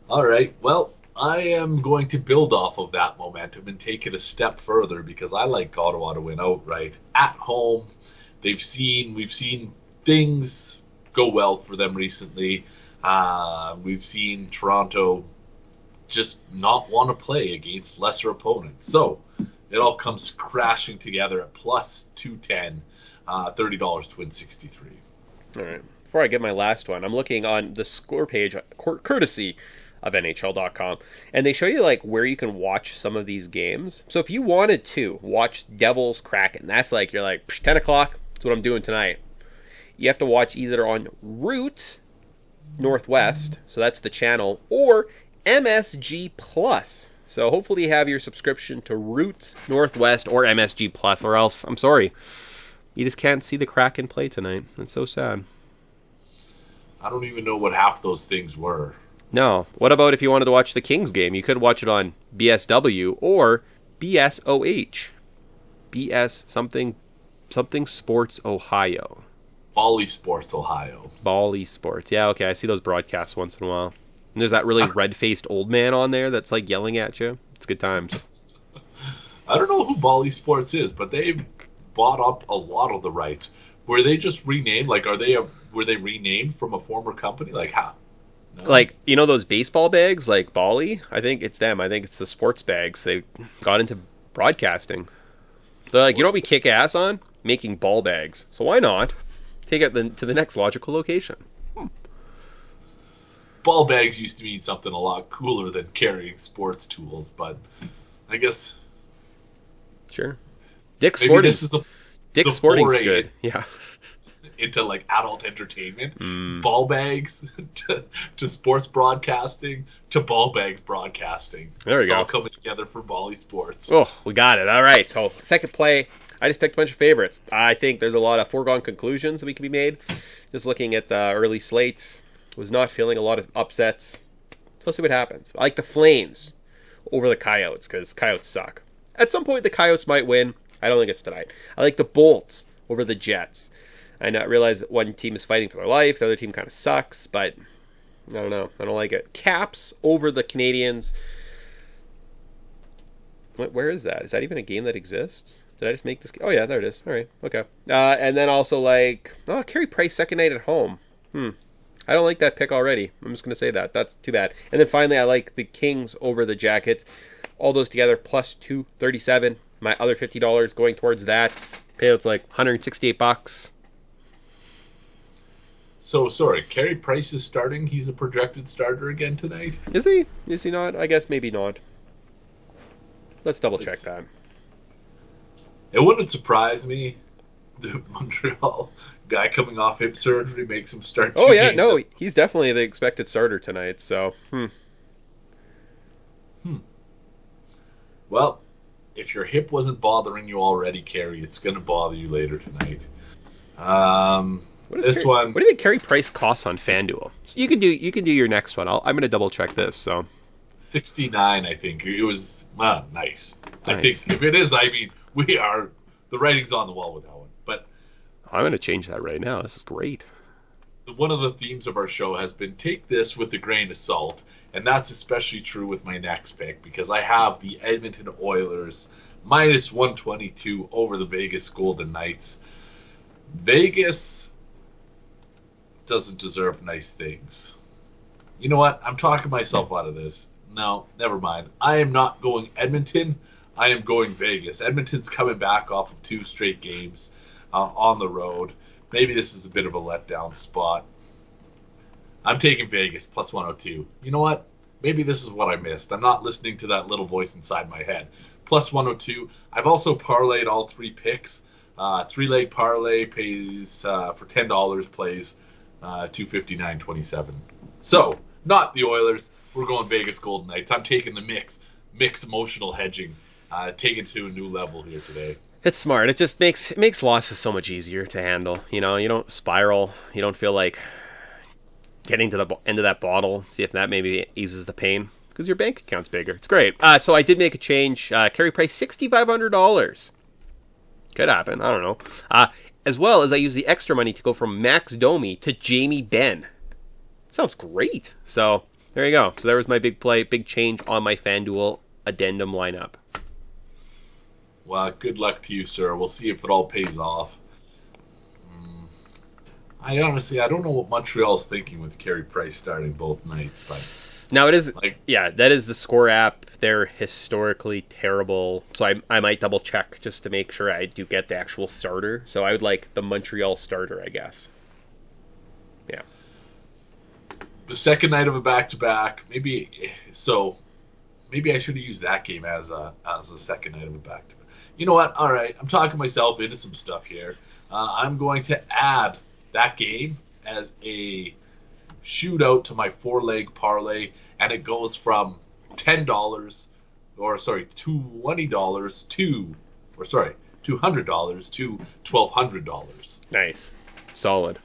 All right, well, I am going to build off of that momentum and take it a step further because I like Ottawa to win outright. At home, we've seen things go well for them recently. We've seen Toronto just not want to play against lesser opponents. So it all comes crashing together at plus 210, $30 to win 63. All right. Before I get my last one, I'm looking on the score page, courtesy of NHL.com, and they show you like where you can watch some of these games. So if you wanted to watch Devils Kraken, that's like you're like 10 o'clock. That's what I'm doing tonight. You have to watch either on Root Northwest, so that's the channel, or MSG Plus. So hopefully you have your subscription to Root Northwest or MSG Plus, or else I'm sorry, you just can't see the Kraken play tonight. It's so sad. I don't even know what half those things were. No. What about if you wanted to watch the Kings game? You could watch it on BSW or BSOH. BS something Sports Ohio. Bally Sports Ohio. Bally Sports. Yeah, okay. I see those broadcasts once in a while. And there's that really red-faced old man on there that's like yelling at you. It's good times. I don't know who Bally Sports is, but they've bought up a lot of the rights. Were they just renamed? Like, were they renamed from a former company? Like, how? No? Like, you know those baseball bags, like Bally? I think it's them. I think it's the sports bags. They got into broadcasting. So, like, you know what we kick ass on? Making ball bags. So why not take it to the next logical location? Ball bags used to mean something a lot cooler than carrying sports tools, but I guess... Sure. Dick's Sporting's foray good. Yeah. Into like adult entertainment, ball bags to sports broadcasting to ball bags broadcasting. There we it's go. All coming together for Bally Sports. Oh, we got it. All right. So second play, I just picked a bunch of favorites. I think there's a lot of foregone conclusions that we can be made. Just looking at the early slates, was not feeling a lot of upsets. So let's see what happens. I like the Flames over the Coyotes because Coyotes suck. At some point, the Coyotes might win. I don't think it's tonight. I like the Bolts over the Jets. I realize that one team is fighting for their life. The other team kind of sucks, but I don't know. I don't like it. Caps over the Canadians. Where is that? Is that even a game that exists? Did I just make this? Oh, yeah, there it is. All right. Okay. And then also Carey Price second night at home. I don't like that pick already. I'm just going to say that. That's too bad. And then finally, I like the Kings over the Jackets. All those together, plus 237. My other $50 going towards that. Payouts like $168. So, sorry, Carey Price is starting? He's a projected starter again tonight? Is he? Is he not? I guess maybe not. Let's double check that. It wouldn't surprise me that Montreal Guy coming off hip surgery makes him start Oh two yeah, games. no, he's definitely the expected starter tonight. So, Well, if your hip wasn't bothering you already, Carrie, it's going to bother you later tonight. This one. What do you think Carey Price costs on FanDuel? So you can do your next one. I'm going to double check this. So 69, I think. It was nice. I Nice. think if it is, the writing's on the wall with that one. But I'm going to change that right now. This is great. one of the themes of our show has been take this with a grain of salt, and that's especially true with my next pick because I have the Edmonton Oilers minus 122 over the Vegas Golden Knights. Vegas doesn't deserve nice things. You know what? I'm talking myself out of this. No, never mind. I am not going Edmonton. I am going Vegas. Edmonton's coming back off of 2 straight games on the road. Maybe this is a bit of a letdown spot. I'm taking Vegas plus 102. You know what? Maybe this is what I missed. I'm not listening to that little voice inside my head. Plus 102. I've also parlayed all 3 picks. 3-leg parlay pays for $10 plays $259.27. So, not the Oilers. We're going Vegas Golden Knights. I'm taking the mix emotional hedging, taking it to a new level here today. It's smart. It just makes losses so much easier to handle. You know, you don't spiral. You don't feel like getting to the end of that bottle. See if that maybe eases the pain because your bank account's bigger. It's great. So I did make a change. Carry price $6,500. Could happen. I don't know. As well as I use the extra money to go from Max Domi to Jamie Benn. Sounds great. So there you go. So there was my big play, big change on my FanDuel addendum lineup. Well, good luck to you, sir. We'll see if it all pays off. I don't know what Montreal's thinking with Carey Price starting both nights, but Now it is, that is the score app. They're historically terrible, so I might double check just to make sure I do get the actual starter. So I would like the Montreal starter, I guess. Yeah. the second night of a back-to-back, maybe I should have used that game as a second night of a back-to-back. You know what? All right, I'm talking myself into some stuff here. I'm going to add that game as a shootout to my 4-leg parlay, and it goes from $200 to $1,200. Nice. Solid.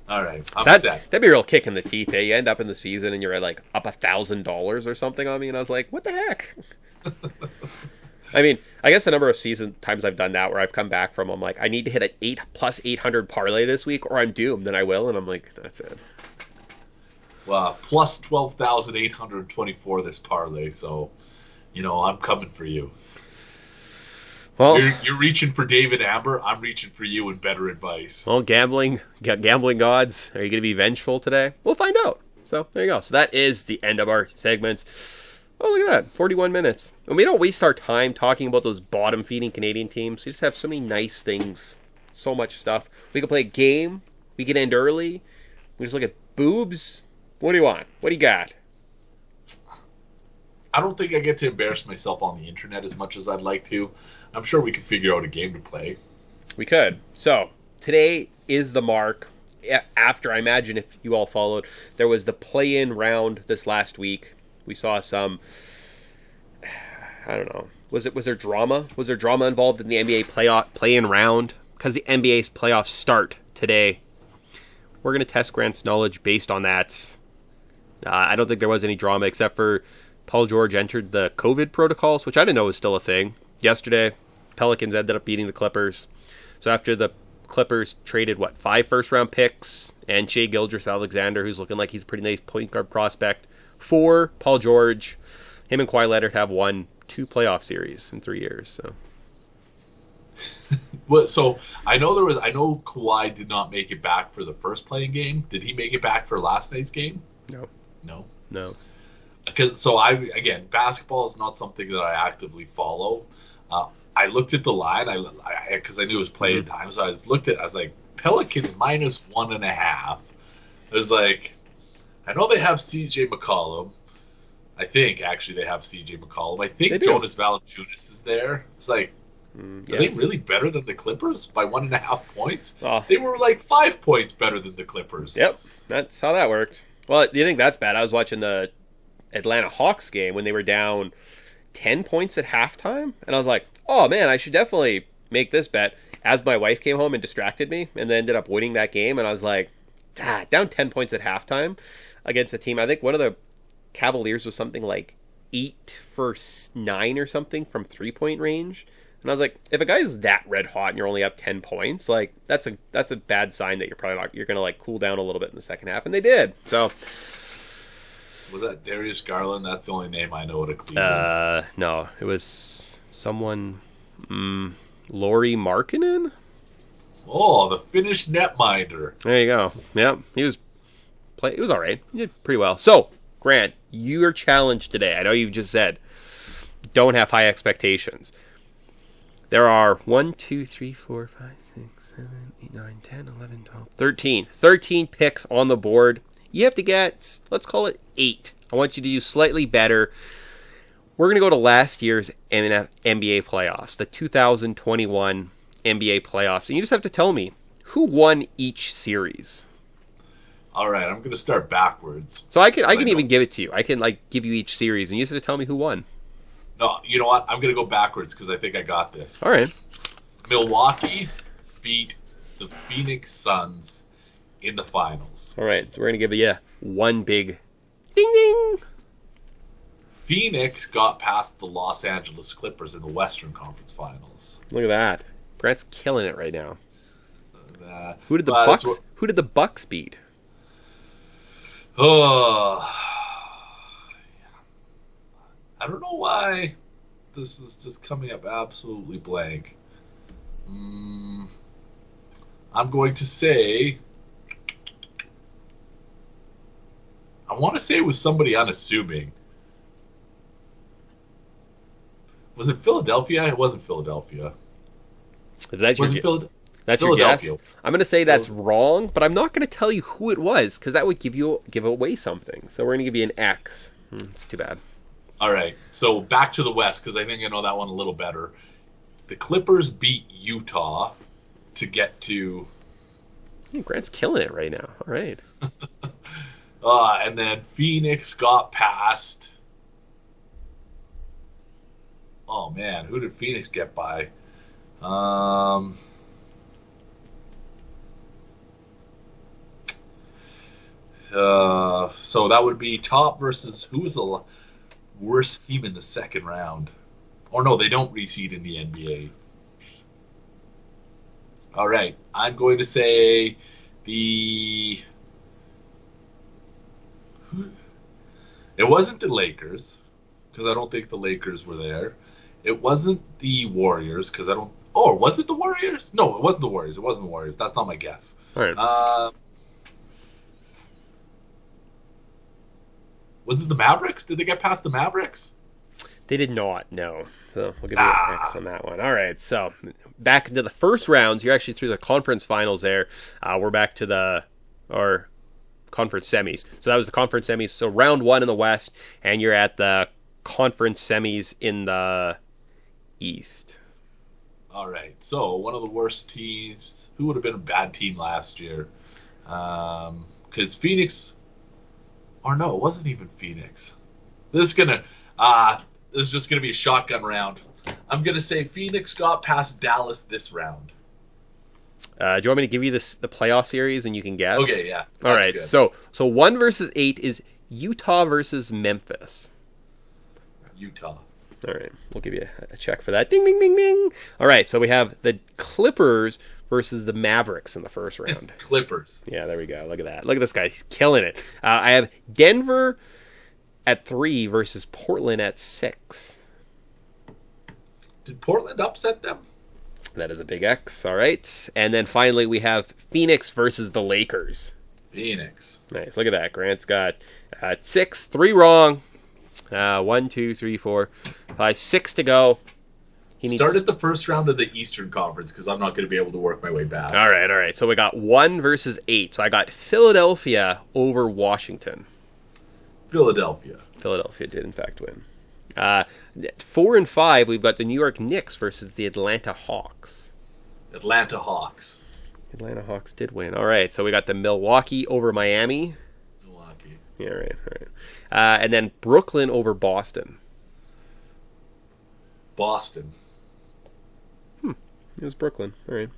All right, I'm set. That'd be a real kick in the teeth, eh? You end up in the season and you're at like up $1,000 or something on me, and I was like, what the heck? I mean, I guess the number of times I've done that where I've come back from, I'm like, I need to hit an 800+ parlay this week or I'm doomed, and I will, and I'm like, that's it. Well, plus 12,824 this parlay, so I'm coming for you. Well, you're reaching for David Amber. I'm reaching for you and Bettor Advice. Well, gambling gods, are you going to be vengeful today? We'll find out. So there you go. So that is the end of our segments. Oh, look at that, 41 minutes. And we don't waste our time talking about those bottom-feeding Canadian teams. We just have so many nice things, so much stuff. We can play a game. We can end early. We just look at boobs. What do you want? What do you got? I don't think I get to embarrass myself on the internet as much as I'd like to. I'm sure we could figure out a game to play. We could. So, today is the mark. After, I imagine if you all followed, there was the play-in round this last week. We saw some, I don't know, was there drama? Was there drama involved in the NBA play-in round? Because the NBA's playoffs start today. We're going to test Grant's knowledge based on that. I don't think there was any drama except for Paul George entered the COVID protocols, which I didn't know was still a thing. Yesterday, Pelicans ended up beating the Clippers. So after the Clippers traded, 5 first-round picks, and Shai Gilgeous-Alexander, who's looking like he's a pretty nice point guard prospect, for Paul George, him and Kawhi Leonard have won 2 playoff series in 3 years. So. Well, so I know Kawhi did not make it back for the first playing game. Did he make it back for last night's game? No. Because basketball is not something that I actively follow. I looked at the line, because I knew it was playing time, so I was like, Pelicans minus 1.5. I was like, I know they have C.J. McCollum. I think actually they have C.J. McCollum. I think Jonas Valanciunas is there. It's like, Are they really better than the Clippers by 1.5 points? Oh. They were like 5 points better than the Clippers. Yep, that's how that worked. Well, do you think that's bad? I was watching the Atlanta Hawks game when they were down 10 points at halftime, and I was like, oh man, I should definitely make this bet. As my wife came home and distracted me, and then ended up winning that game, and I was like, down 10 points at halftime against a team. I think one of the Cavaliers was something like 8 for 9 or something from 3-point range. And I was like, if a guy's that red hot and you're only up 10 points, like that's a bad sign that you're gonna like cool down a little bit in the second half, and they did. So was that Darius Garland? That's the only name I know to Cleveland. No, it was someone. Lauri Markkanen? Oh, the Finnish netminder. There you go. Yep, he was all right. He did pretty well. So, Grant, your challenge today. I know you just said don't have high expectations. There are 1, 2, 3, 4, 5, 6, 7, 8, 9, 10, 11, 12, 13. 13 picks on the board. You have to get, let's call it 8. I want you to do slightly better. We're going to go to last year's NBA playoffs, the 2021 NBA playoffs. And you just have to tell me who won each series. All right, I'm going to start backwards. So I can even give it to you. I can give you each series, and you just have to tell me who won. No, you know what? I'm going to go backwards because I think I got this. All right. Milwaukee beat the Phoenix Suns in the finals. All right, so we're going to give you one big ding ding. Phoenix got past the Los Angeles Clippers in the Western Conference Finals. Look at that. Grant's killing it right now. Who did the Bucks beat? Oh, I don't know why this is just coming up absolutely blank. I'm going to say, I want to say it was somebody unassuming. Was it Philadelphia? It wasn't Philadelphia. That's your guess? I'm going to say that's wrong, but I'm not going to tell you who it was because that would give away something. So we're going to give you an X. It's too bad. All right. So back to the West because I think I know that one a little better. The Clippers beat Utah to get to... Grant's killing it right now. All right. And then Phoenix got past... Oh, man. Who did Phoenix get by? So that would be top versus... Who was the worst team in the second round? Or no, they don't reseed in the NBA. All right. I'm going to say the... It wasn't the Lakers, because I don't think the Lakers were there. It wasn't the Warriors, because I don't... Oh, was it the Warriors? No, it wasn't the Warriors. It wasn't the Warriors. That's not my guess. All right. Was it the Mavericks? Did they get past the Mavericks? They did not, no. So we'll give you an X on that one. All right, so back into the first rounds. You're actually through the conference finals there. We're back to our conference semis. So that was the conference semis. So round 1 in the West, and you're at the conference semis in the East. All right, so one of the worst teams. Who would have been a bad team last year? Because Phoenix... Or no, it wasn't even Phoenix. This is just gonna be a shotgun round. I'm gonna say Phoenix got past Dallas this round. Do you want me to give you the playoff series and you can guess? Okay, yeah. All right. Good. So 1 versus 8 is Utah versus Memphis. Utah. All right, we'll give you a check for that. Ding, ding, ding, ding. All right, so we have the Clippers versus the Mavericks in the first round. Clippers. Yeah, there we go. Look at that. Look at this guy. He's killing it. I have Denver at 3 versus Portland at 6. Did Portland upset them? That is a big X. All right. And then finally we have Phoenix versus the Lakers. Phoenix. Nice. Look at that. Grant's got 6, 3 wrong. 1, 2, 3, 4, 5, 6 to go. Start at the first round of the Eastern Conference because I'm not going to be able to work my way back. All right. So we got 1 versus 8. So I got Philadelphia over Washington. Philadelphia did, in fact, win. Uh, 4 and 5, we've got the New York Knicks versus the Atlanta Hawks. Atlanta Hawks. Atlanta Hawks did win. All right, so we got the Milwaukee over Miami. Milwaukee. Yeah, right, right. And then Brooklyn over Boston. Boston. It was Brooklyn. All right.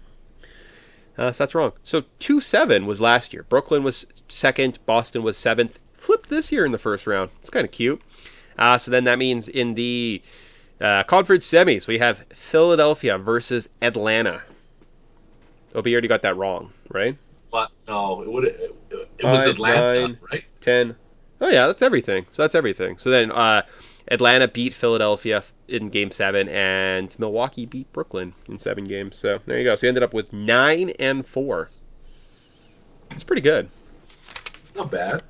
So that's wrong. So 2-7 was last year. Brooklyn was second. Boston was seventh. Flipped this year in the first round. It's kind of cute. So then that means in the conference semis, we have Philadelphia versus Atlanta. Oh, but you already got that wrong, right? But no, it was Atlanta, 9, right? 10. Oh, yeah, that's everything. So that's everything. So then Atlanta beat Philadelphia in Game 7, and Milwaukee beat Brooklyn in 7 games. So there you go. So you ended up with 9 and 4. It's pretty good. It's not bad.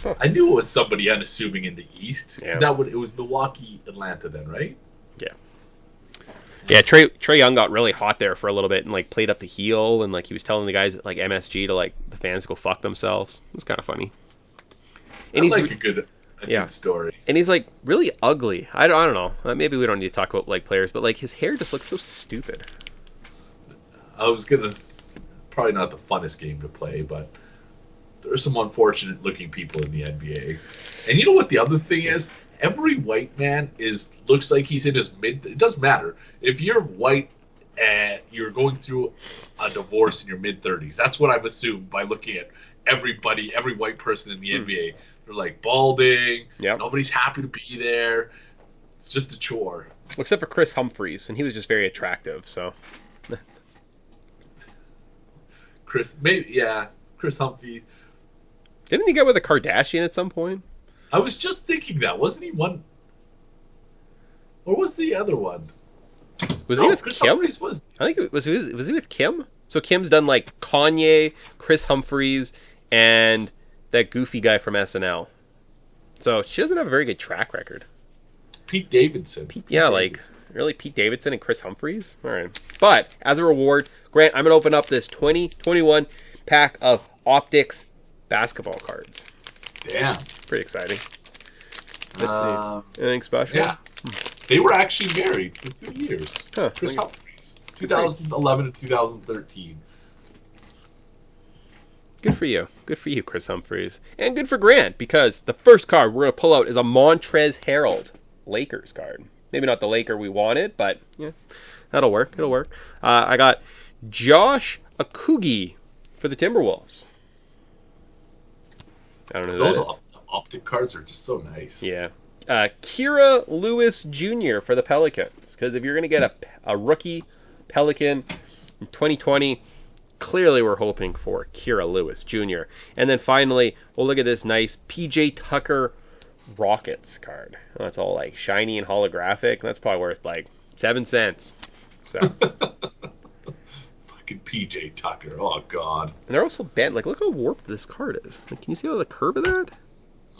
Huh. I knew it was somebody unassuming in the East. Yeah. It was Milwaukee, Atlanta then, right? Yeah. Yeah, Trae Young got really hot there for a little bit and like played up the heel, and like he was telling the guys at like MSG to like the fans to go fuck themselves. It was kind of funny. And He's like a good story. And he's like really ugly. I don't know. Maybe we don't need to talk about like players, but like his hair just looks so stupid. I was probably not the funnest game to play, but there are some unfortunate looking people in the NBA. And you know what the other thing is? Every white man looks like he's in his mid. It doesn't matter if you're white and you're going through a divorce in your mid 30s. That's what I've assumed by looking at every white person in the NBA. They're like balding. Yep. Nobody's happy to be there. It's just a chore. Except for Chris Humphries, and he was just very attractive. So Chris Humphries. Didn't he get with a Kardashian at some point? I was just thinking that. Wasn't he one? Or was the other one? Was he with Chris Kim? Humphries was. I think was he with Kim? So Kim's done like Kanye, Chris Humphries, and that goofy guy from SNL. So she doesn't have a very good track record. Pete Davidson. Really Pete Davidson and Chris Humphries? All right. But as a reward, Grant, I'm going to open up this 2021 pack of Optics basketball cards. Damn. Pretty exciting. Let's see. Anything special? Yeah. They were actually married for 2 years. Huh, Chris Humphries. 2011 to 2013. Good for you. Good for you, Chris Humphries. And good for Grant, because the first card we're going to pull out is a Montrezl Harrell Lakers card. Maybe not the Laker we wanted, but yeah, that'll work. It'll work. I got Josh Okogie for the Timberwolves. I don't know who Those that optic cards are just so nice. is. Yeah. Kira Lewis Jr. for the Pelicans. Because if you're going to get a rookie Pelican in 2020, clearly we're hoping for Kira Lewis Jr. And then finally, we'll look at this nice PJ Tucker Rockets card. That's all like shiny and holographic. That's probably worth like 7 cents. So. Fucking PJ Tucker. Oh, God. And they're also bent. Like, look how warped this card is. Like, can you see all the curve of that?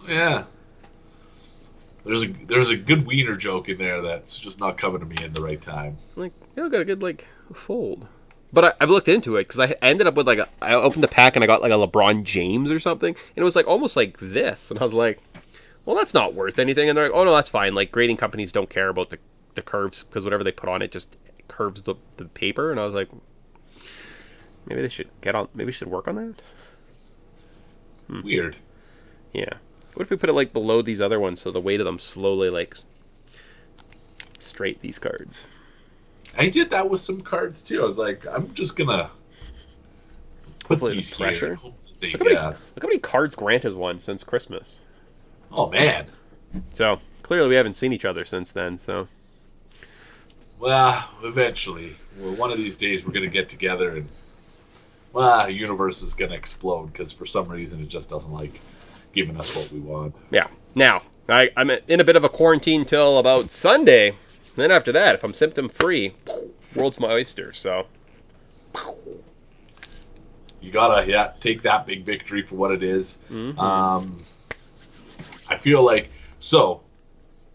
Yeah. There's a good wiener joke in there that's just not coming to me in the right time. Like, got a good, like, fold. But I've looked into it, because I ended up with, like, I opened the pack and I got, like, a LeBron James or something. And it was, like, almost like this. And I was like, well, that's not worth anything. And they're like, oh, no, that's fine. Like, grading companies don't care about the curves, because whatever they put on it just curves the paper. And I was like, maybe they should maybe we should work on that. Weird. Yeah. What if we put it like below these other ones so the weight of them slowly like straight these cards? I did that with some cards too. I was like, I'm just gonna put Hopefully these pressure. here. Look how many cards Grant has won since Christmas. Oh man. So clearly we haven't seen each other since then. So. Well, eventually, one of these days we're gonna get together and the universe is gonna explode because for some reason it just doesn't like giving us what we want. Yeah. Now, I'm in a bit of a quarantine till about Sunday. Then after that, if I'm symptom-free, world's my oyster, so. You gotta, take that big victory for what it is. Mm-hmm. I feel like,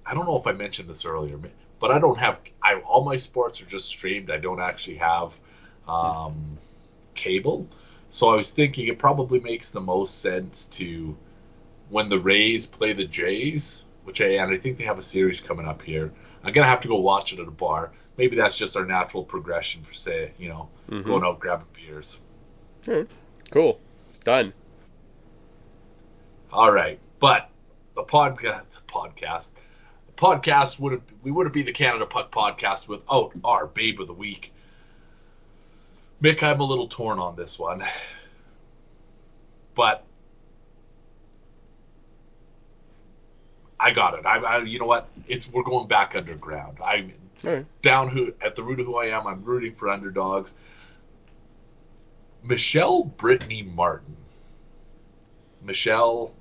I don't know if I mentioned this earlier, but I don't have, all my sports are just streamed. I don't actually have cable. So I was thinking it probably makes the most sense to, when the Rays play the Jays, and I think they have a series coming up here. I'm gonna have to go watch it at a bar. Maybe that's just our natural progression for, say, going out grabbing beers. Cool. Done. All right, but the podcast wouldn't be the Canada Puck podcast without our babe of the week. Mick, I'm a little torn on this one, but I got it. I you know what? We're going back underground. I'm down at the root of who I am. I'm rooting for underdogs. Michelle Brittany Martin. Michelle,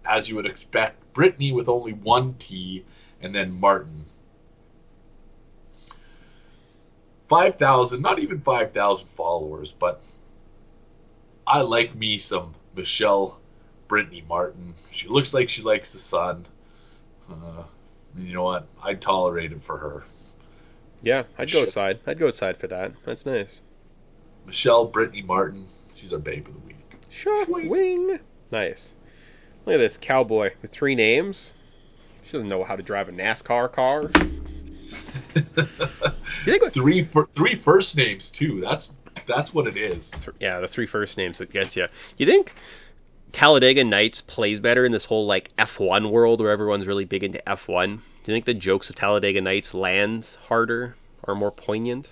as you would expect, Brittany with only one T, and then Martin. 5,000, not even 5,000 followers, but I like me some Michelle Brittany Martin. She looks like she likes the sun. You know what? I'd tolerate it for her. Yeah, I'd go outside. I'd go outside for that. That's nice. Michelle Brittany Martin. She's our babe of the week. Schwing. Nice. Look at this cowboy with 3 names. She doesn't know how to drive a NASCAR car. You think three first names too? That's what it is. Yeah, the 3 first names that gets you. You think Talladega Nights plays better in this whole like F1 world where everyone's really big into F1? Do you think the jokes of Talladega Nights lands harder or more poignant?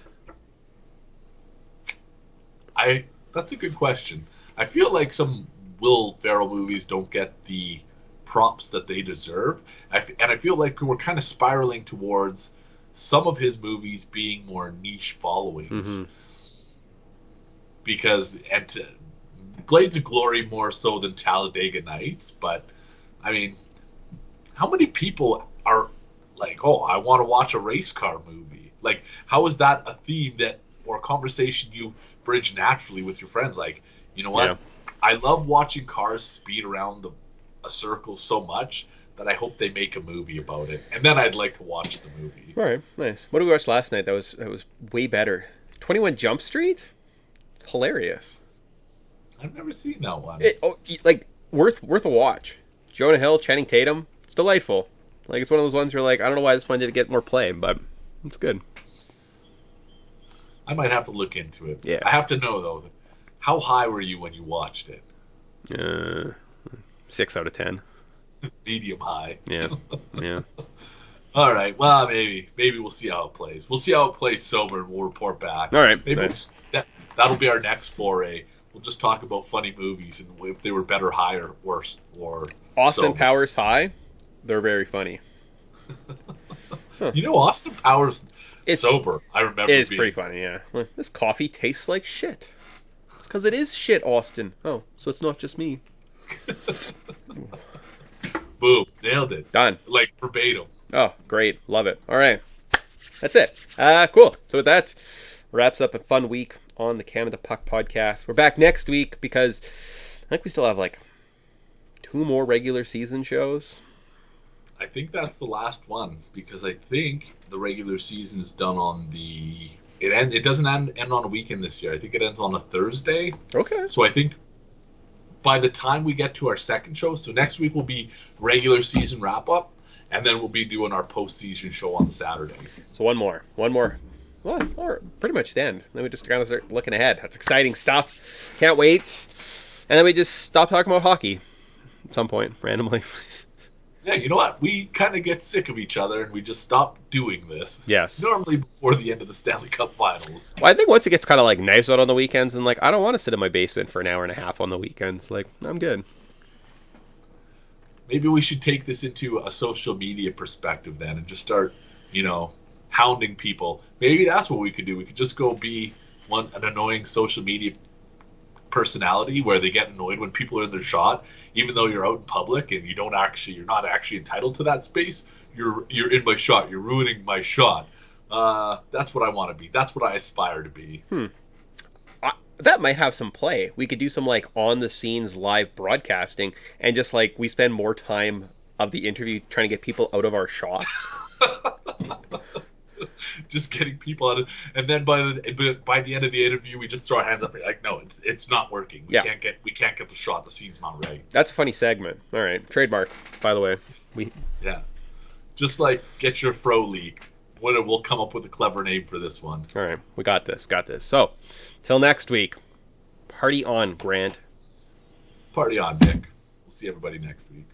That's a good question. I feel like some Will Ferrell movies don't get the props that they deserve, and I feel like we're kind of spiraling towards some of his movies being more niche followings. Because Blades of Glory more so than Talladega Nights, but I mean, how many people are like, oh, I want to watch a race car movie? Like, how is that a theme or a conversation you bridge naturally with your friends? Like, you know what? Yeah. I love watching cars speed around a circle so much that I hope they make a movie about it, and then I'd like to watch the movie. All right, nice. What did we watch last night? That was way better. 21 Jump Street, hilarious. I've never seen that one. Worth a watch. Jonah Hill, Channing Tatum. It's delightful. Like, it's one of those ones where like, I don't know why this one didn't get more play, but it's good. I might have to look into it. Yeah. I have to know though, how high were you when you watched it? 6 out of 10. Medium high. Yeah. Yeah. All right. Well, maybe we'll see how it plays. We'll see how it plays sober, and we'll report back. All right. Maybe nice. That'll be our next foray. We'll just talk about funny movies and if they were better, high, or worse, or Austin sober. Powers High. They're very funny. You know, Austin Powers sober. I remember. It's pretty funny. Yeah. Well, this coffee tastes like shit. It's because it is shit, Austin. Oh, so it's not just me. Boom. Nailed it. Done. Like verbatim. Oh, great. Love it. All right. That's it. Cool. So with that, wraps up a fun week on the Canada Puck podcast. We're back next week because I think we still have like 2 more regular season shows. I think that's the last one because I think the regular season is done on it doesn't end on a weekend this year. I think it ends on a Thursday. Okay. So I think by the time we get to our second show, so next week will be regular season wrap up, and then we'll be doing our postseason show on Saturday. So one more. Well, or pretty much the end. Then we just kind of start looking ahead. That's exciting stuff. Can't wait. And then we just stop talking about hockey at some point, randomly. Yeah, you know what? We kind of get sick of each other, and we just stop doing this. Yes. Normally before the end of the Stanley Cup Finals. Well, I think once it gets kind of like nice out on the weekends, and like I don't want to sit in my basement for an hour and a half on the weekends. Like, I'm good. Maybe we should take this into a social media perspective then, and just start, hounding people. Maybe that's what we could do. We could just go be an annoying social media personality where they get annoyed when people are in their shot, even though you're out in public and you're not actually entitled to that space. You're in my shot. You're ruining my shot. That's what I want to be. That's what I aspire to be. That might have some play. We could do some like on the scenes live broadcasting, and just like we spend more time of the interview trying to get people out of our shots. Just getting people out of, and then by the end of the interview, we just throw our hands up and like, no, it's not working. We can't get the shot. The scene's not right. That's a funny segment. All right, trademark. By the way, yeah. Just like get your fro leak. We'll come up with a clever name for this one. All right, we got this. So, till next week, party on, Grant. Party on, Nick. We'll see everybody next week.